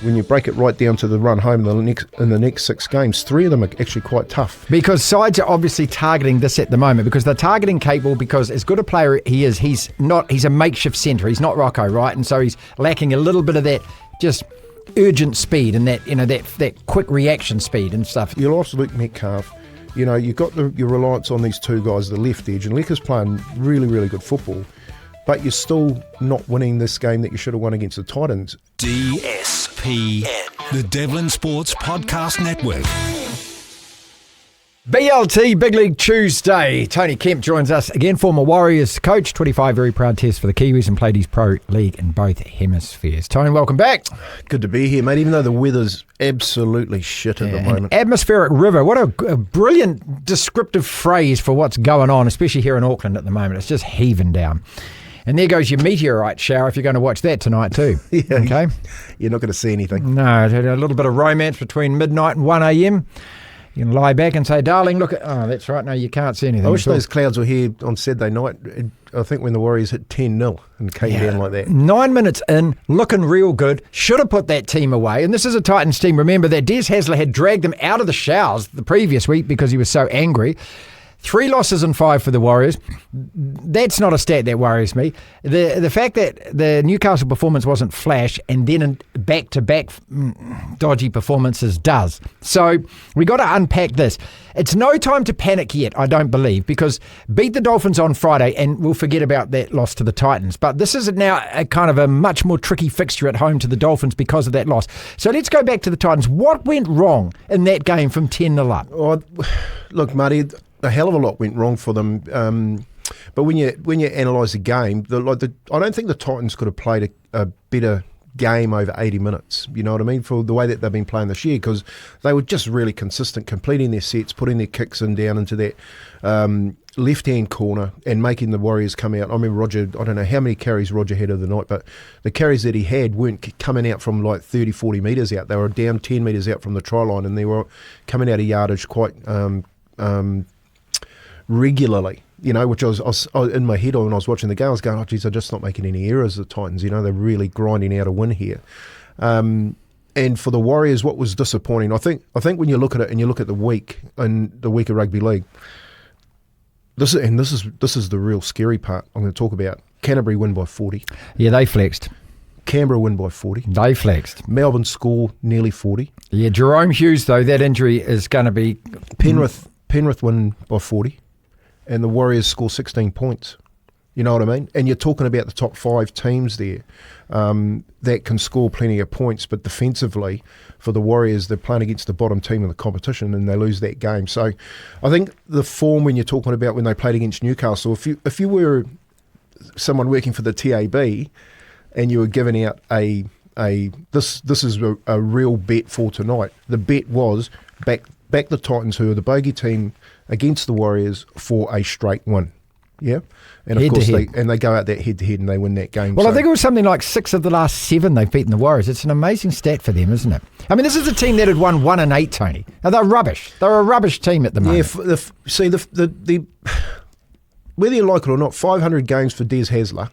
when you break it right down to the run home in the next 6 games, 3 of them are actually quite tough. Because sides are obviously targeting this at the moment, because they're targeting Capewell because as good a player he is, he's a makeshift centre. He's not Rocco, right? And so he's lacking a little bit of that just urgent speed and that, that quick reaction speed and stuff. You lost Luke Metcalf. You've got your reliance on these 2 guys, the left edge, and Lekka's playing really, really good football. But you're still not winning this game that you should have won against the Titans. DSPN, the Devlin Sports Podcast Network. BLT Big League Tuesday. Tony Kemp joins us again, former Warriors coach, 25 very proud tests for the Kiwis, and played his pro league in both hemispheres. Tony, welcome back. Good to be here, mate, even though the weather's absolutely shit at the moment. Atmospheric river. What a brilliant descriptive phrase for what's going on, especially here in Auckland at the moment. It's just heaving down. And there goes your meteorite shower if you're going to watch that tonight too. Yeah, okay. You're not going to see anything. No, a little bit of romance between midnight and 1 a.m. You can lie back and say, darling, look at... Oh, that's right. No, you can't see anything. I wish those clouds were here on Saturday night. I think when the Warriors hit 10-0 and came down like that. 9 minutes in, looking real good. Should have put that team away. And this is a Titans team. Remember that Des Hasler had dragged them out of the showers the previous week because he was so angry. 3 losses and 5 for the Warriors. That's not a stat that worries me. The fact that the Newcastle performance wasn't flash and then in back-to-back dodgy performances does. So we got to unpack this. It's no time to panic yet, I don't believe, because beat the Dolphins on Friday and we'll forget about that loss to the Titans. But this is now a kind of a much more tricky fixture at home to the Dolphins because of that loss. So let's go back to the Titans. What went wrong in that game from 10-0 up? Oh, look, Marty, a hell of a lot went wrong for them. But when you analyse the game, I don't think the Titans could have played a better game over 80 minutes. You know what I mean? For the way that they've been playing this year, because they were just really consistent, completing their sets, putting their kicks in down into that left-hand corner and making the Warriors come out. I mean, Roger, I don't know how many carries Roger had of the night, but the carries that he had weren't coming out from like 30, 40 metres out. They were down 10 metres out from the try line, and they were coming out of yardage quite regularly, which I was in my head when I was watching the game. I was going, oh, geez, they're just not making any errors, the Titans. They're really grinding out a win here. And for the Warriors, what was disappointing, I think when you look at it and you look at the week of rugby league, this is the real scary part I'm going to talk about. Canterbury win by 40. Yeah, they flexed. Canberra win by 40. They flexed. Melbourne score nearly 40. Yeah, Jerome Hughes, though, that injury is going to be... Penrith win by 40. And the Warriors score 16 points. You know what I mean? And you're talking about the top 5 teams there that can score plenty of points, but defensively for the Warriors, they're playing against the bottom team in the competition and they lose that game. So I think the form when you're talking about when they played against Newcastle, if you were someone working for the TAB and you were giving out this is a real bet for tonight, the bet was back the Titans, who are the bogey team, against the Warriors for a straight win. Yeah? And of course they go out that head-to-head and they win that game. Well, I think it was something like 6 of the last 7 they've beaten the Warriors. It's an amazing stat for them, isn't it? I mean, this is a team that had won 1 and 8, Tony. Now, they're rubbish. They're a rubbish team at the moment. Yeah, whether you like it or not, 500 games for Des Hasler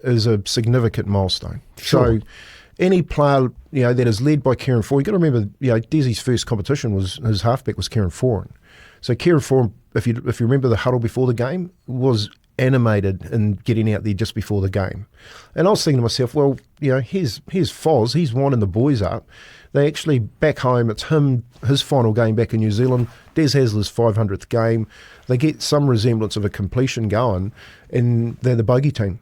is a significant milestone. Sure. So any player that is led by Kieran Foran, you've got to remember, Desi's first competition was his halfback was Kieran Foran. So Kieran Foran, if you remember the huddle before the game, was animated in getting out there just before the game. And I was thinking to myself, well, here's Foz, he's winding the boys up. They actually, back home, it's his final game back in New Zealand, Des Hasler's 500th game. They get some resemblance of a completion going, and they're the bogey team.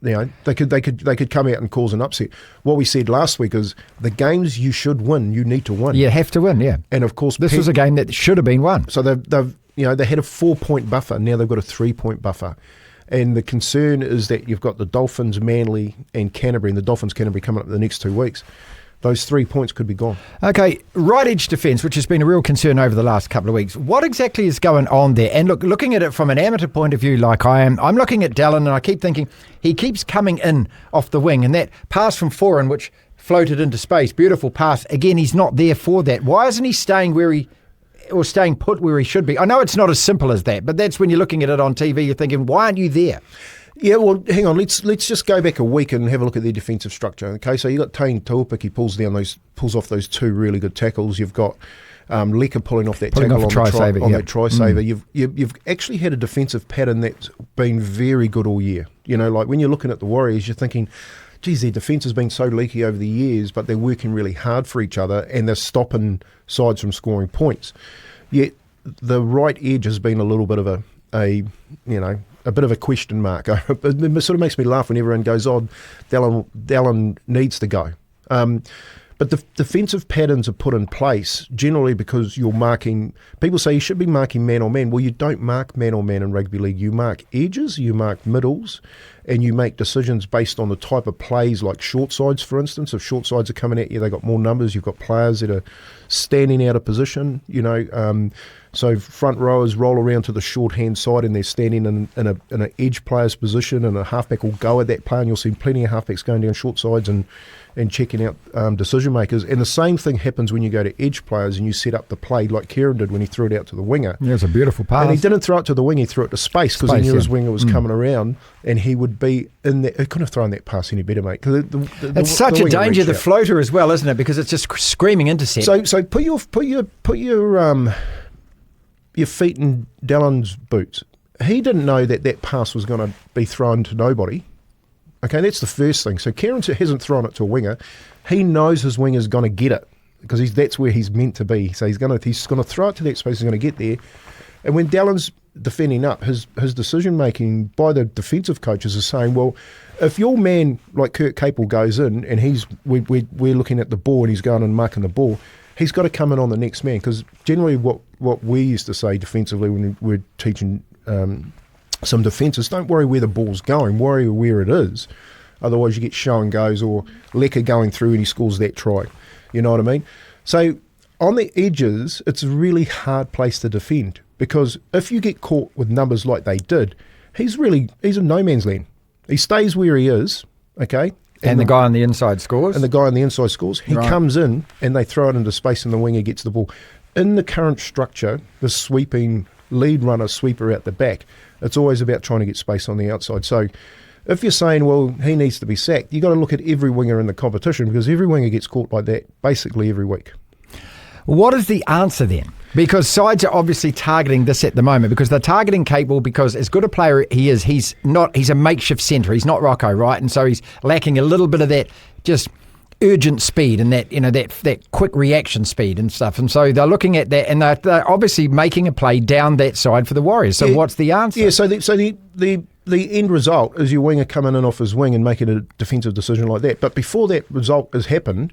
They could come out and cause an upset. What we said last week is the games you should win, you need to win. You have to win, yeah. And of course, this was a game that should have been won. So they had a 4-point buffer. Now they've got a 3-point buffer. And the concern is that you've got the Dolphins, Manly, and Canterbury, and the Dolphins, Canterbury coming up in the next 2 weeks. Those 3 points could be gone. Okay, right edge defence, which has been a real concern over the last couple of weeks. What exactly is going on there? And look, looking at it from an amateur point of view like I am, I'm looking at Devlin and I keep thinking he keeps coming in off the wing. And that pass from Foran, which floated into space, beautiful pass. Again, he's not there for that. Why isn't he staying put where he should be? I know it's not as simple as that, but that's when you're looking at it on TV, you're thinking, why aren't you there? Yeah, well, hang on. Let's just go back a week and have a look at their defensive structure. Okay, so you got Tane Tuapiki pulls off those 2 really good tackles. You've got Leka pulling off that tackle on that try saver. You've actually had a defensive pattern that's been very good all year. You know, like when you're looking at the Warriors, you're thinking, geez, their defence has been so leaky over the years, but they're working really hard for each other and they're stopping sides from scoring points. Yet the right edge has been a little bit of a bit of a question mark. It sort of makes me laugh when everyone goes, "Oh, Devlin needs to go." But the defensive patterns are put in place generally because you're marking. People say you should be marking man on man. Well, you don't mark man on man in rugby league. You mark edges, you mark middles, and you make decisions based on the type of plays, like short sides, for instance. If short sides are coming at you, they've got more numbers. You've got players that are standing out of position. So front rowers roll around to the short hand side and they're standing in an edge player's position, and a halfback will go at that player, and you'll see plenty of halfbacks going down short sides and checking out decision makers. And the same thing happens when you go to edge players and you set up the play like Kieran did when he threw it out to the winger. Yeah, it's a beautiful pass. And he didn't throw it to the wing, he threw it to space because he knew his winger was coming around and he would be in there. He couldn't have thrown that pass any better, mate. It's such a danger, the floater as well, isn't it? Because it's just screaming intercept. So put your feet in Devlin's boots. He didn't know that pass was going to be thrown to nobody. Okay, that's the first thing. So Kieran hasn't thrown it to a winger. He knows his winger's going to get it because that's where he's meant to be. So he's going to throw it to that space. He's going to get there. And when Devlin's defending up, his decision making by the defensive coaches is saying, well, if your man like Kurt Capel goes in and we're looking at the ball and he's going and marking the ball, he's got to come in on the next man, because generally what we used to say defensively when we're teaching some defences, don't worry where the ball's going, worry where it is. Otherwise you get show and goes, or Leka going through and he scores that try. You know what I mean? So on the edges, it's a really hard place to defend, because if you get caught with numbers like they did, he's in no man's land. He stays where he is, okay? And the guy on the inside scores. He comes in and they throw it into space and the winger gets the ball. In the current structure, the sweeping lead runner, sweeper out the back, it's always about trying to get space on the outside. So if you're saying, well, he needs to be sacked, you've got to look at every winger in the competition, because every winger gets caught like that basically every week. What is the answer then? Because sides are obviously targeting this at the moment, because they're targeting Capel because as good a player he is, he's a makeshift centre. He's not Rocco, right? And so he's lacking a little bit of that just urgent speed and that quick reaction speed and stuff. And so they're looking at that, and they're obviously making a play down that side for the Warriors. So what's the answer? Yeah, so the end result is your winger coming in off his wing and making a defensive decision like that. But before that result has happened,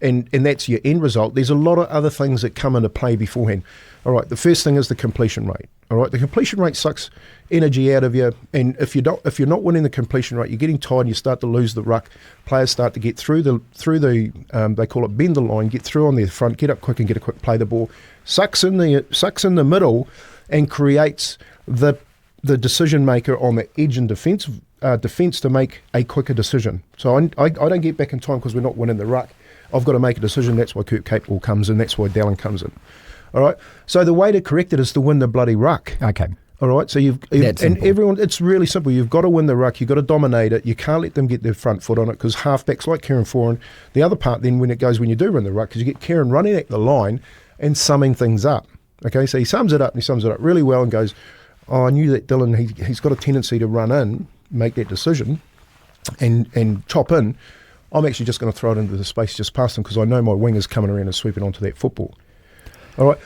and that's your end result, there's a lot of other things that come into play beforehand. All right, the first thing is the completion rate. All right, the completion rate sucks energy out of you, and if you're not winning the completion rate, you're getting tired and you start to lose the ruck. Players start to get through the they call it bend the line, get through on their front, get up quick and get a quick play the ball, sucks in the middle and creates the decision maker on the edge and defence to make a quicker decision. So I don't get back in time because we're not winning the ruck. I've got to make a decision. That's why Kurt Capel comes in. That's why Devlin comes in. All right. So the way to correct it is to win the bloody ruck. Okay. All right. So everyone, it's really simple. You've got to win the ruck. You've got to dominate it. You can't let them get their front foot on it, because halfbacks like Kieran Foran. The other part then when you do win the ruck, because you get Kieran running at the line and summing things up. Okay. So he sums it up really well and goes, oh, I knew that Dylan, he's got a tendency to run in, make that decision and chop in. I'm actually just going to throw it into the space just past him, because I know my winger's coming around and sweeping onto that football. All right,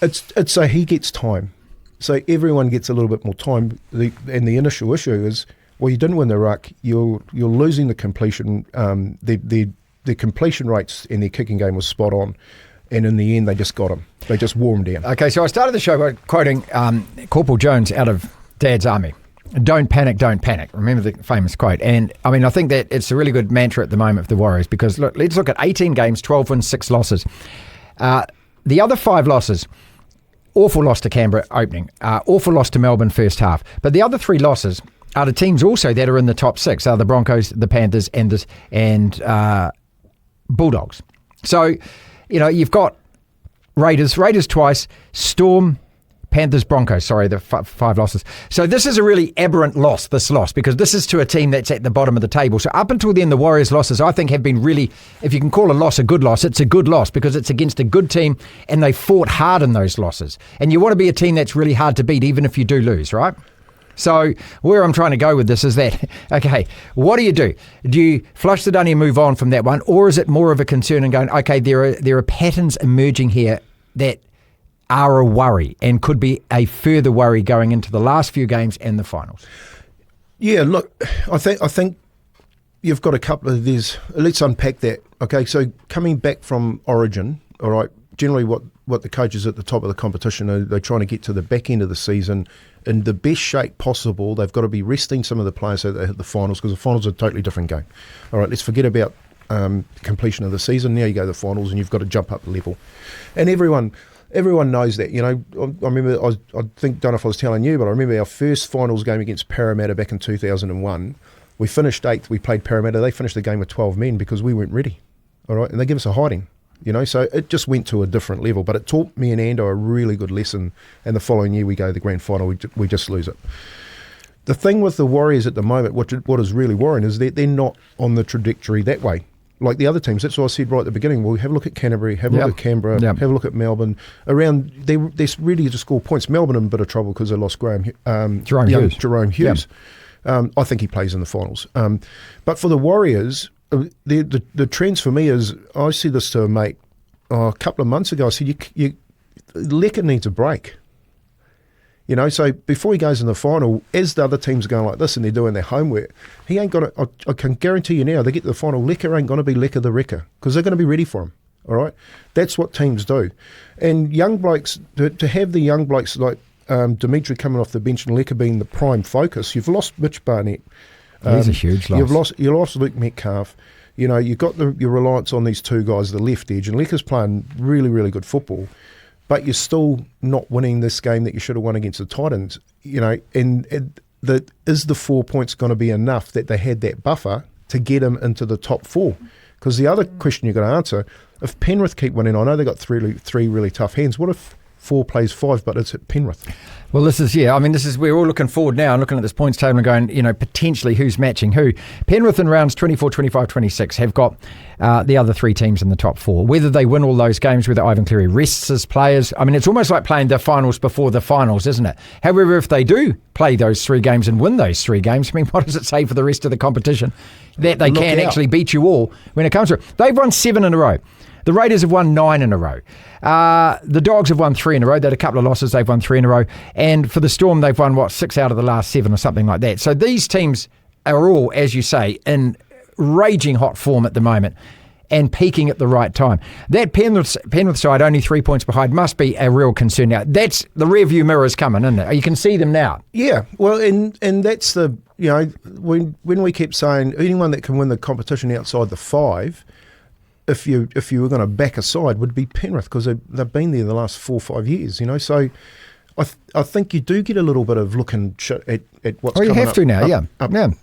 it's so he gets time. So everyone gets a little bit more time. And the initial issue is, well, you didn't win the ruck. You're losing the completion. The completion rates in their kicking game was spot on. And in the end, they just got him. They just wore him down. Okay, so I started the show by quoting Corporal Jones out of Dad's Army. Don't panic, don't panic. Remember the famous quote. And I mean, I think that it's a really good mantra at the moment for the Warriors, because look, let's look at 18 games, 12 wins, 6 losses. The other 5 losses, awful loss to Canberra opening, awful loss to Melbourne first half. But the other 3 losses are the teams also that are in the top 6, the Broncos, the Panthers, and Bulldogs. So, you've got Raiders twice, Storm, Panthers, Broncos, sorry, the 5 losses. So this is a really aberrant loss, this loss, because this is to a team that's at the bottom of the table. So up until then, the Warriors' losses, I think, have been really, if you can call a loss a good loss, it's a good loss because it's against a good team and they fought hard in those losses. And you want to be a team that's really hard to beat, even if you do lose, right? So where I'm trying to go with this is that, okay, what do? Do you flush the dunny and move on from that one? Or is it more of a concern and going, okay, there are patterns emerging here that are a worry and could be a further worry going into the last few games and the finals? Yeah, look, I think you've got a couple of these. Let's unpack that. Okay, so coming back from Origin, all right, generally what the coaches at the top of the competition are, they're trying to get to the back end of the season in the best shape possible. They've got to be resting some of the players so they hit the finals, because the finals are a totally different game. All right, let's forget about completion of the season. Now you go to the finals and you've got to jump up the level. And everyone knows that. You know, I remember, I think, don't know if I was telling you, but I remember our first finals game against Parramatta back in 2001. We finished 8th. We played Parramatta. They finished the game with 12 men because we weren't ready. All right, and they give us a hiding. You know, so it just went to a different level. But it taught me and Ando a really good lesson. And the following year we go to the grand final, we just lose it. The thing with the Warriors at the moment, what is really worrying, is that they're not on the trajectory that way. Like the other teams. That's what I said right at the beginning. Well, have a look at Canterbury, have a look at Canberra, have a look at Melbourne. Around, they're ready to score points. Melbourne in a bit of trouble because they lost Jerome Hughes. I think he plays in the finals. But for the Warriors, the trends for me is, I said this to a mate a couple of months ago. I said, Lecker needs a break. You know, so before he goes in the final, as the other teams are going like this and they're doing their homework, he ain't got to, I can guarantee you now, they get to the final, Lecker ain't going to be Lecker the Wrecker, because they're going to be ready for him, all right? That's what teams do. And young blokes, to have the young blokes like Dimitri coming off the bench and Lecker being the prime focus, you've lost Mitch Barnett. He's a huge loss. You lost Luke Metcalf. You know, you've got your reliance on these two guys, the left edge, and Lecker's playing really, really good football. But you're still not winning this game that you should have won against the Titans, you know, and is the 4 points going to be enough that they had that buffer to get them into the top 4? Because the other question you've got to answer, if Penrith keep winning, I know they've got three really tough hands, what if 4 plays 5 but it's at Penrith? Well, we're all looking forward now and looking at this points table and going, you know, potentially who's matching who. Penrith in rounds 24, 25, 26 have got the other 3 teams in the top 4. Whether they win all those games, whether Ivan Cleary rests his players, I mean, it's almost like playing the finals before the finals, isn't it? However, if they do play those 3 games and win those 3 games, I mean, what does it say for the rest of the competition? That they can actually beat you all when it comes to it. They've won 7 in a row. The Raiders have won 9 in a row. The Dogs have won 3 in a row. They had a couple of losses. They've won 3 in a row. And for the Storm, they've won, 6 out of the last 7 or something like that. So these teams are all, as you say, in raging hot form at the moment and peaking at the right time. That Penrith side, only 3 points behind, must be a real concern now. That's the rearview mirror is coming, isn't it? You can see them now. Yeah, well, and that's the, you know, when we keep saying anyone that can win the competition outside the 5, if you were going to back a side, would be Penrith, because they've been there the last 4 or 5 years, you know. So I think you do get a little bit of looking at what's coming up. You have to now,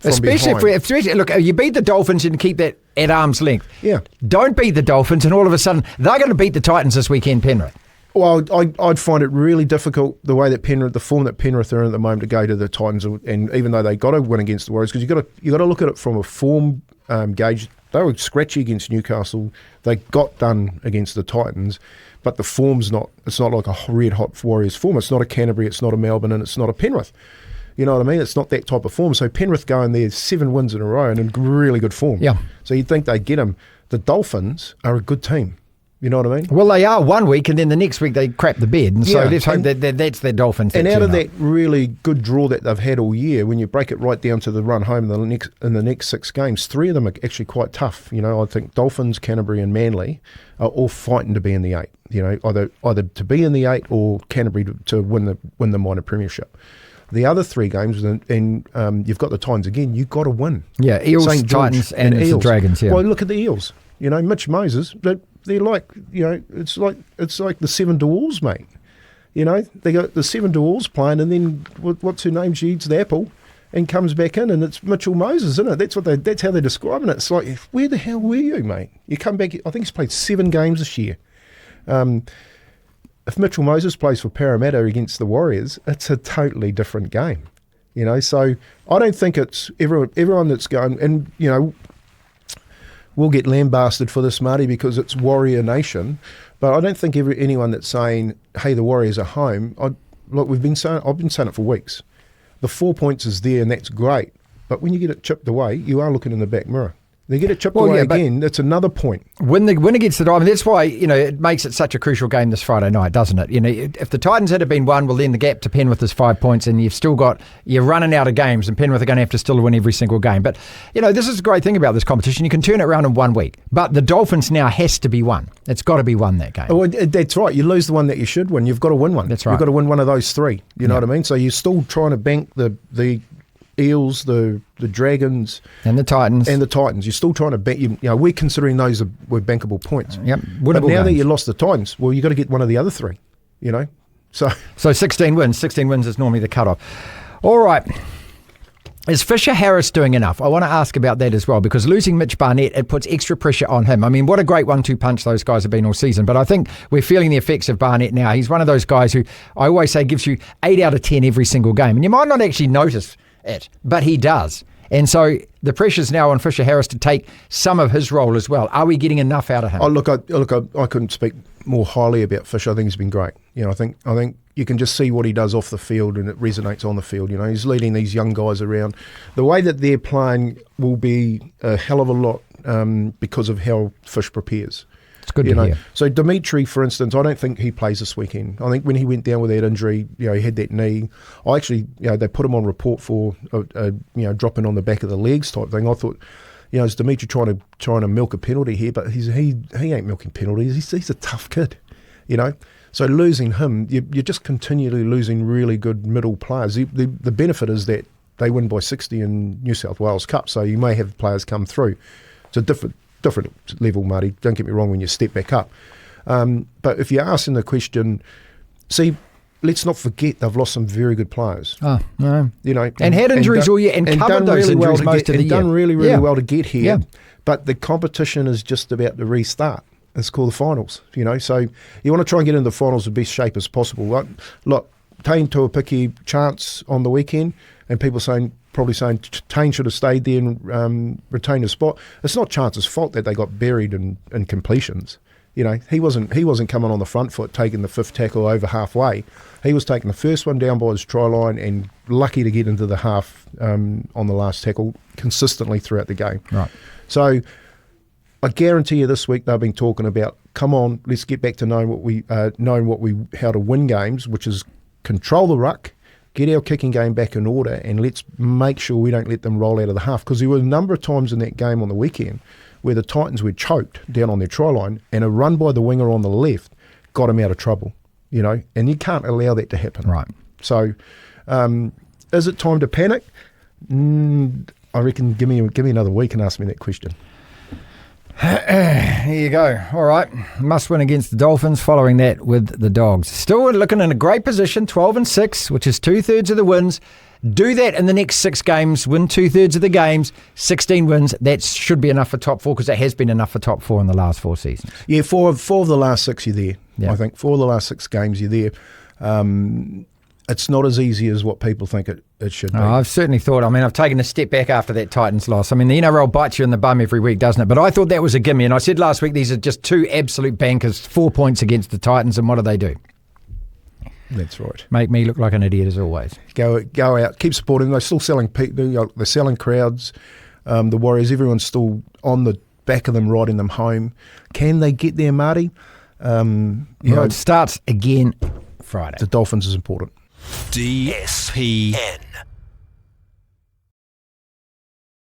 Especially if look, you beat the Dolphins and keep that at arm's length. Yeah. Don't beat the Dolphins and all of a sudden they're going to beat the Titans this weekend, Penrith. Well, I'd find it really difficult the way that the form that Penrith are in at the moment, to go to the Titans, and even though they got to win against the Warriors, because you got to look at it from a form gauge. They were scratchy against Newcastle. They got done against the Titans, but the form's not. It's not like a red hot Warriors form. It's not a Canterbury. It's not a Melbourne, and it's not a Penrith. You know what I mean? It's not that type of form. So Penrith going there 7 wins in a row and in really good form. Yeah. So you'd think they'd get them. The Dolphins are a good team. You know what I mean? Well, they are one week, and then the next week they crap the bed. And so let's hope that that's their Dolphins. And out of that really good draw that they've had all year, when you break it right down to the run home in the next 6 games, 3 of them are actually quite tough. You know, I think Dolphins, Canterbury and Manly are all fighting to be in the 8. You know, either to be in the 8 or Canterbury to win the minor premiership. The other 3 games, and you've got the Titans again, you've got to win. Yeah, Eels, Titans and the Dragons, yeah. Well, look at the Eels. You know, Mitch Moses, they're like, you know, it's like the 7 Dewalls, mate. You know, they got the 7 Dewalls playing, and then what's her name? She eats the apple and comes back in, and it's Mitchell Moses, isn't it? That's how they're describing it. It's like, where the hell were you, mate? You come back. I think he's played 7 games this year. if Mitchell Moses plays for Parramatta against the Warriors, it's a totally different game. So I don't think it's everyone that's going, and we'll get lambasted for this, Marty, because it's Warrior Nation, but I don't think anyone that's saying, hey, the Warriors are home, I've been saying it for weeks. The 4 points is there and that's great, but when you get it chipped away, you are looking in the back mirror. They get it chipped away again, that's another point. When against the Dolphins, that's why, it makes it such a crucial game this Friday night, doesn't it? If the Titans had been won, well, then the gap to Penrith is 5 points and you're running out of games and Penrith are going to have to still win every single game. But, this is a great thing about this competition. You can turn it around in 1 week. But the Dolphins now has to be won. It's got to be won, that game. Oh, that's right. You lose the one that you should win. You've got to win one. That's right. You've got to win one of those three. You know what I mean? So you're still trying to bank the Eels, the Dragons, and the Titans. You're still trying to bet. We're considering those were bankable points. Yep. But now that you lost the Titans, well, you got to get one of the other three. So 16 wins. 16 wins is normally the cutoff. All right. Is Fisher Harris doing enough? I want to ask about that as well, because losing Mitch Barnett, it puts extra pressure on him. I mean, what a great 1-2 punch those guys have been all season. But I think we're feeling the effects of Barnett now. He's one of those guys who I always say gives you 8 out of 10 every single game. And you might not actually notice it, but he does. And so the pressure's now on Fisher Harris to take some of his role as well. Are we getting enough out of him? I couldn't speak more highly about Fisher. I think he's been great. I think you can just see what he does off the field, and it resonates on the field. He's leading these young guys around. The way that they're playing will be a hell of a lot because of how Fish prepares. It's good to hear. So Dimitri, for instance, I don't think he plays this weekend. I think when he went down with that injury, he had that knee. I actually, they put him on report for, dropping on the back of the legs type thing. I thought, is Dimitri trying to milk a penalty here? But he ain't milking penalties. He's a tough kid, So losing him, you're just continually losing really good middle players. The benefit is that they win by 60 in New South Wales Cup, so you may have players come through. It's a different level, Marty. Don't get me wrong when you step back up. But if you're asking the question, let's not forget they've lost some very good players. Oh, no. And had injuries all year and covered those really injuries most of the year. Done really, really well to get here. Yeah. But the competition is just about to restart. It's called the finals, So you want to try and get into the finals in the best shape as possible. Right? Look, Tane Tuapiki chance on the weekend, and people probably saying Tane should have stayed there and retained his spot. It's not Chance's fault that they got buried in completions. He wasn't coming on the front foot, taking the fifth tackle over halfway. He was taking the first one down by his try line and lucky to get into the half on the last tackle consistently throughout the game. Right. So I guarantee you this week they've been talking about, come on, let's get back to knowing how to win games, which is control the ruck, get our kicking game back in order, and let's make sure we don't let them roll out of the half. Because there were a number of times in that game on the weekend where the Titans were choked down on their try line, and a run by the winger on the left got them out of trouble, and you can't allow that to happen. Right. So is it time to panic? I reckon give me another week and ask me that question. Here you go. All right. Must win against the Dolphins, following that with the Dogs. Still looking in a great position, 12-6, which is 2/3 of the wins. Do that in the next 6 games, win 2/3 of the games, 16 wins. That should be enough for top 4, because it has been enough for top 4 in the last 4 seasons. Yeah, four of the last 6 you're there. Yeah. I think 4 of the last 6 games you're there. It's not as easy as what people think it should be. I've certainly thought. I've taken a step back after that Titans loss. The NRL bites you in the bum every week, doesn't it? But I thought that was a gimme. And I said last week, these are just 2 absolute bankers, 4 points against the Titans. And what do? That's right. Make me look like an idiot as always. Go out, keep supporting them. They're still selling people. They're selling crowds. The Warriors, everyone's still on the back of them, riding them home. Can they get there, Marty? It starts again Friday. The Dolphins is important. DSPN.